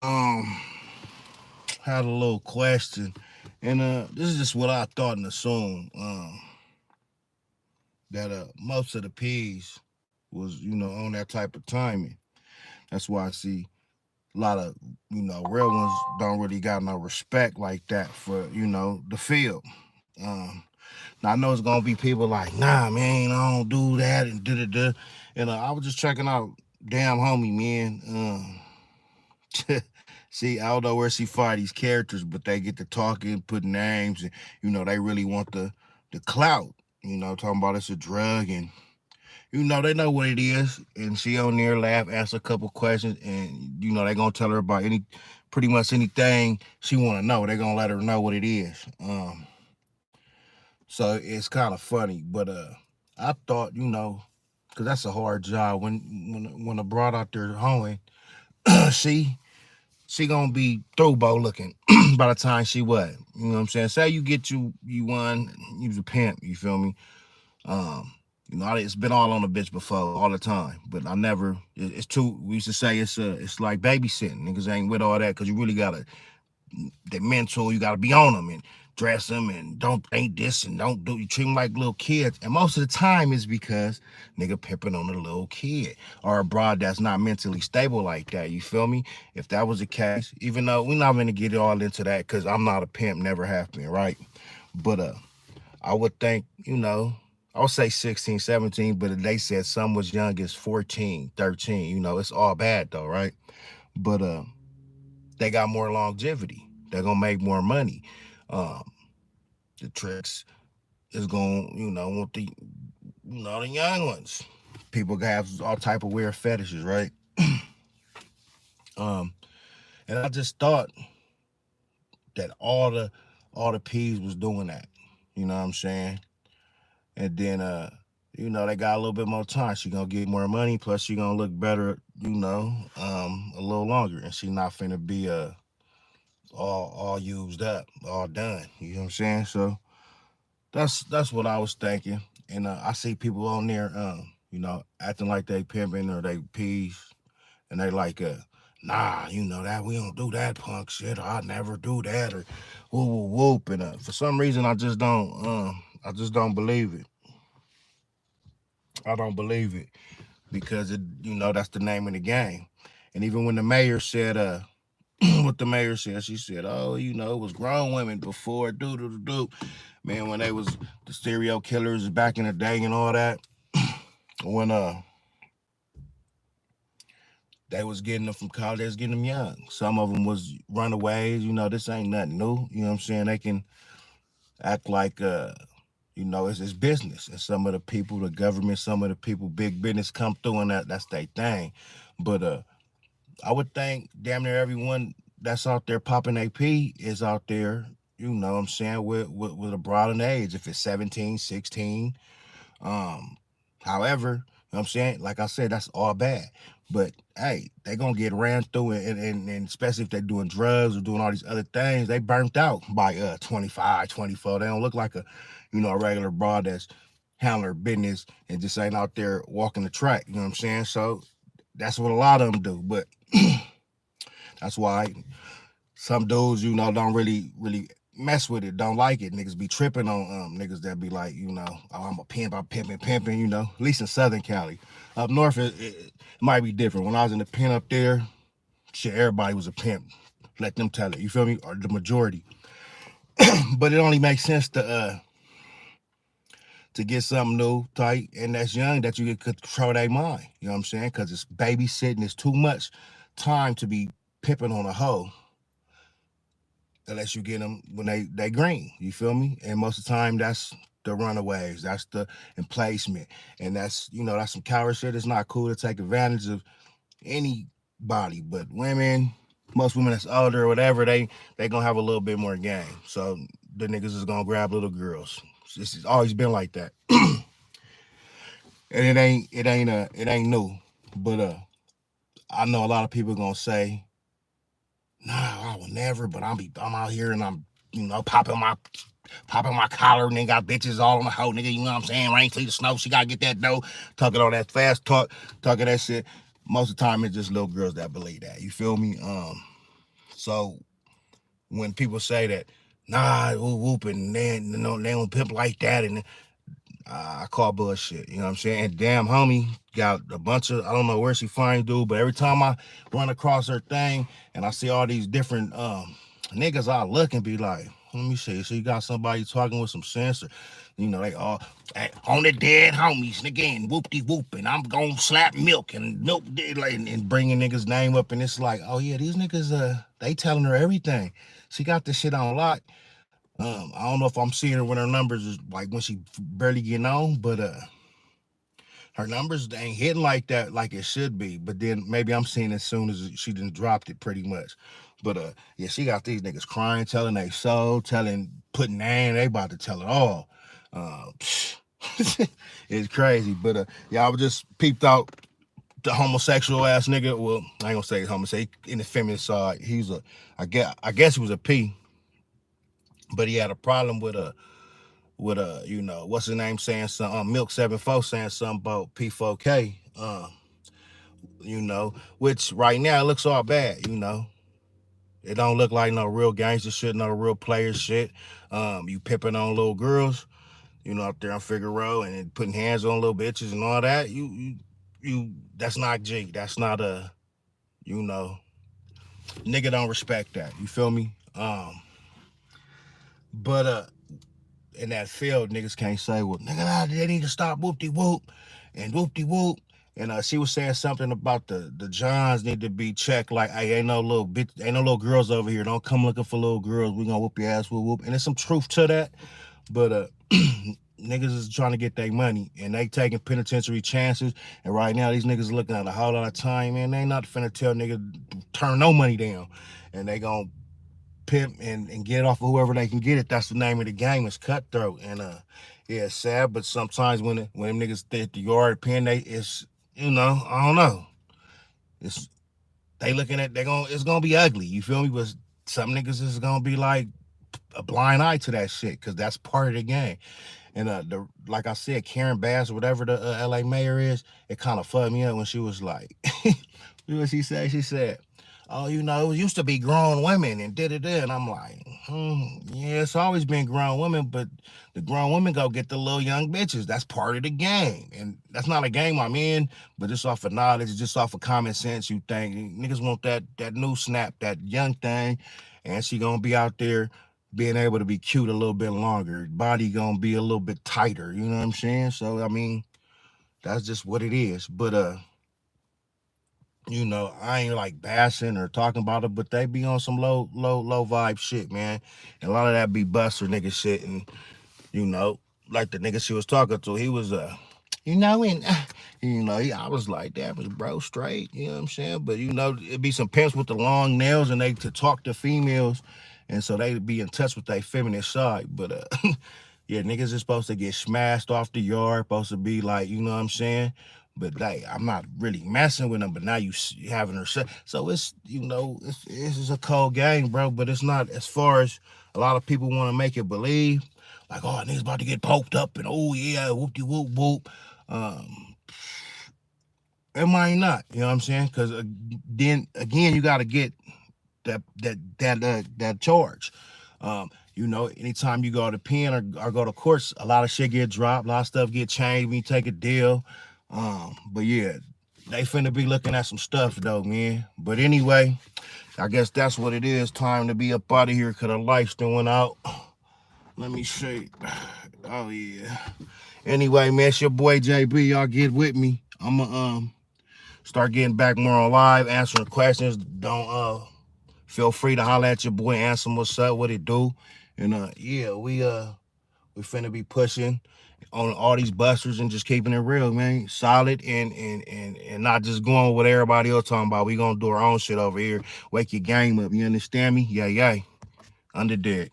Had a little question, and this is just what I thought and assumed. That most of the P's was on that type of timing. That's why I see a lot of real ones don't really got no respect like that for the field. Um, Now I know it's gonna be people like, nah, man, I don't do that and da da da. And I was just checking out, damn homie, man. See, I don't know where she find these characters, but they get to talking, put names, and they really want the clout. Talking about it's a drug, and they know what it is. And she on there laugh, ask a couple questions, and they gonna tell her about pretty much anything she want to know. They gonna let her know what it is. So it's kind of funny, but I thought because that's a hard job when a broad out there hoeing, she she gonna be through bow looking by the time she what what I'm saying. Say you get you won, you was a pimp. You feel me? Um, it's been all on the bitch before all the time, but I never. It's too. We used to say it's like babysitting. Niggas ain't with all that because you really gotta they mental. You got to be on them and dress them and don't ain't this and don't do. You treat them like little kids. And most of the time is because nigga pimping on a little kid or a broad that's not mentally stable like that. You feel me? If that was the case, even though we're not gonna get all into that because I'm not a pimp, never have been, right? But I would think I would say 16, 17, but they said some was young as 14, 13. It's all bad though, right? But they got more longevity. They're gonna make more money. Um, the tricks is gonna, want the young ones. People have all type of weird fetishes, right? um, and I just thought that all the P's was doing that. You know what I'm saying? And then they got a little bit more time. She gonna get more money, plus she gonna look better, a little longer, and she not finna be all used up, all done. You know what I'm saying? So that's what I was thinking. And I see people on there, acting like they pimping or they peas, and they like, nah, that we don't do that punk shit. Or I never do that, or whoop whoop whoop. And for some reason, I just don't believe it. I don't believe it because that's the name of the game. And even when the mayor said, what the mayor said, she said, oh, it was grown women before, do. Man, when they was the serial killers back in the day and all that, when they was getting them from college, they was getting them young. Some of them was runaways. This ain't nothing new. You know what I'm saying? They can act like it's business. And some of the people, the government, some of the people, big business come through and that's their thing. But I would think damn near everyone that's out there popping AP is out there, what I'm saying, with a broadened age. If it's 17, 16. However, what I'm saying, like I said, that's all bad. But hey, they gonna get ran through and especially if they're doing drugs or doing all these other things, they burnt out by 25, 24. They don't look like a regular broad that's handling her business and just ain't out there walking the track. You know what I'm saying? So that's what a lot of them do. But that's why some dudes, don't really mess with it, don't like it. Niggas be tripping on niggas that be like, oh, I'm a pimp, I'm pimping, at least in Southern Cali. Up north, it might be different. When I was in the pen up there, shit, everybody was a pimp. Let them tell it, you feel me? Or the majority. But it only makes sense to get something new, tight, and that's young that you can control their mind. You know what I'm saying? Because it's babysitting, it's too much time to be pimping on a hoe unless you get them when they green. You feel me? And most of the time, that's the runaways. That's the emplacement, and that's some coward shit. It's not cool to take advantage of anybody, but women. Most women that's older or whatever, they gonna have a little bit more game. So the niggas is gonna grab little girls. This has always been like that, and it ain't new. But I know a lot of people gonna say nah, I would never, but I'm out here and I'm, popping my collar and then got bitches all on the hoe, nigga, you know what I'm saying? Rain till the snow, she gotta get that dough, talking all that fast talk, talking that shit. Most of the time it's just little girls that believe that. You feel me? So when people say that, nah, whoop whoop, and they don't pimp like that, and I call bullshit. You know what I'm saying? And damn homie got a bunch of, I don't know where she find dude, but every time I run across her thing and I see all these different niggas, I look and be like, let me see. So you got somebody talking with some sense, or they all on the dead homies, nigga, and whoop de whoop, and I'm gonna slap milk and like, and bringing niggas name up, and it's like, oh yeah, these niggas, they telling her everything. She got this shit on lock. I don't know if I'm seeing her when her numbers is like when she barely getting on, but her numbers ain't hitting like that like it should be. But then maybe I'm seeing it as soon as she done dropped it pretty much. But yeah, she got these niggas crying, telling they soul, putting name, they about to tell it all. Uh, it's crazy. But yeah, I was just peeped out the homosexual ass nigga. Well, I ain't gonna say homosexual in the feminine side. He's I guess he was a P, but he had a problem with what's his name saying something, Milk 74 saying something about P4K, which right now it looks all bad. It don't look like no real gangster shit, no real player shit. You pimping on little girls, out there on Figueroa and putting hands on little bitches and all that. You that's not G. That's not you know, nigga don't respect that. You feel me? But in that field, niggas can't say, well, nigga, they need to stop whoop-de-whoop and whoop-de-whoop. And she was saying something about the Johns need to be checked. Like, hey, ain't no little girls over here. Don't come looking for little girls. We gonna whoop your ass, whoop whoop. And there's some truth to that. But niggas is trying to get their money and they taking penitentiary chances. And right now, these niggas looking at a whole lot of time, man. They ain't not finna tell nigga turn no money down. And they gonna pimp and get off of whoever they can get it. That's the name of the game. It's cutthroat. And yeah, it's sad, but sometimes when them niggas stay at the yard pen, it's I don't know. It's they looking at it's gonna be ugly. You feel me? But some niggas is gonna be like a blind eye to that shit because that's part of the game. And like I said, Karen Bass or whatever the LA mayor is, it kind of fucked me up when she was like, what she said? She said, oh, it used to be grown women and da-da-da. And I'm like, yeah, it's always been grown women, but the grown women go get the little young bitches. That's part of the game. And that's not a game I'm in, but just off of knowledge, just off of common sense, you think niggas want that new snap, that young thing, and she gonna be out there being able to be cute a little bit longer. Body gonna be a little bit tighter, you know what I'm saying? So I mean, that's just what it is. But I ain't like bashing or talking about it, but they be on some low vibe shit, man. And a lot of that be buster nigga shit. And you know, like the nigga she was talking to, he was and I was like, that was bro straight, you know what I'm saying? But it'd be some pimps with the long nails and they to talk to females, and so they'd be in touch with their feminine side. But yeah, niggas is supposed to get smashed off the yard, supposed to be like, you know what I'm saying? But like, I'm not really messing with them. But now you having her say, so it's it's a cold game, bro. But it's not as far as a lot of people want to make it believe. Like, oh, niggas about to get poked up and oh yeah, whoop de whoop whoop. It might not, you know what I'm saying? Because then again, you got to get that charge. Anytime you go to pen or go to courts, a lot of shit get dropped, a lot of stuff get changed when you take a deal. But yeah, they finna be looking at some stuff though, man. But anyway, I guess that's what it is. Time to be up out of here because the lights done went out. Let me see. Oh yeah. Anyway, man, it's your boy JB. Y'all get with me. I'ma start getting back more on live, answering questions. Don't feel free to holler at your boy, answer what's up, what it do. And yeah, we finna be pushing on all these busters and just keeping it real, man. Solid and not just going with what everybody else talking about. We gonna do our own shit over here. Wake your game up. You understand me? Yeah. Under deck.